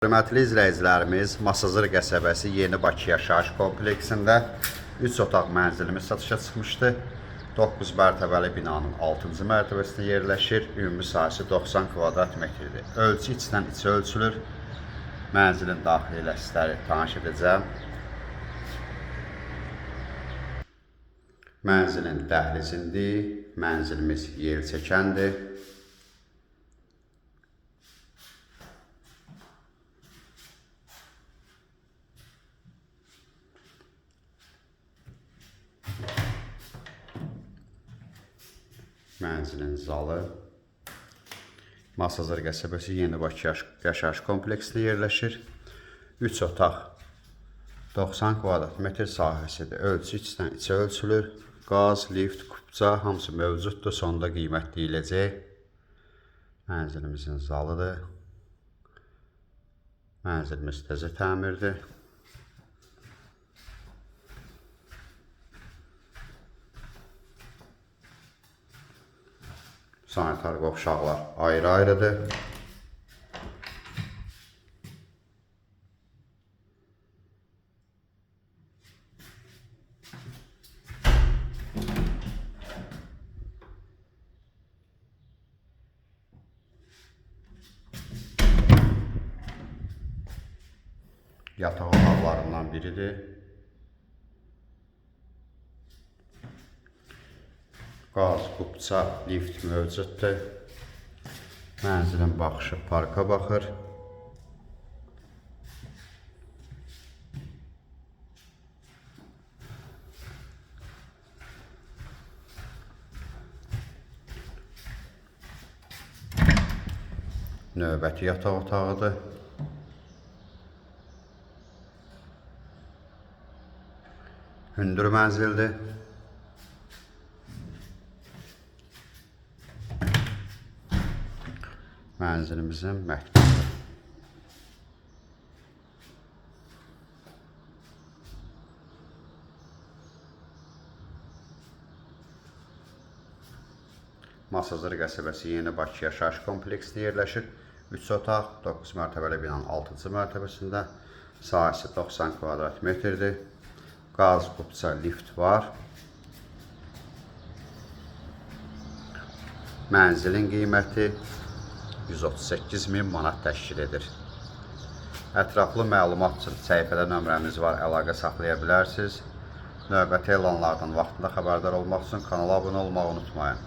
Hörmətli izləyicilərimiz, Masazır qəsəbəsi Yeni Bakı yaşayış kompleksində 3 otaq mənzilimiz satışa çıxmışdı. 9 mərtəbəli binanın 6-cı mərtəbəsində yerləşir. Ümumi sahəsi 90 kvadrat metrdir. Ölçü içdən içə ölçülür. Mənzilin daxili ilə sizləri tanış edəcəm. Mənzilin dəhlizindir. Mənzilimiz yer çəkəndir. Mənzilin zalı. Masazır qəsəbəsi Yeni Bakı yaşayış kompleksində yerləşir. 3 otaq 90 kvadrat metr sahəsidir. Ölçü içdən içə ölçülür. Qaz, lift, kupça hamısı mövcuddur. Sonda qiymət deyiləcək. Mənzilimizin zalıdır. Mənzilimiz təzə təmirdir. Sanitar qovşaqlar ayrı-ayrıdır. Yataq otaqlarından biridir. Qaz, kupça, lift mövcuddur. Mənzilin baxışı parka baxır. Növbəti yataq otağıdır. Hündür mənzildir. Mənzilimizin mətbəxi. Masazır qəsəbəsi Yeni Bakı yaşayış kompleksində yerləşir. 3 otaq, 9 mərtəbəli binanın 6-cı mərtəbəsində. Sahəsi 90 kvadrat metrdir. Qaz, kupça, lift var. Mənzilin qiyməti 138.000 manat təşkil edir. Ətraflı məlumat üçün səhifədə nömrəmiz var, əlaqə saxlaya bilərsiniz. Növbəti elanlardan vaxtında xəbərdar olmaq üçün kanala abunə olmağı unutmayın.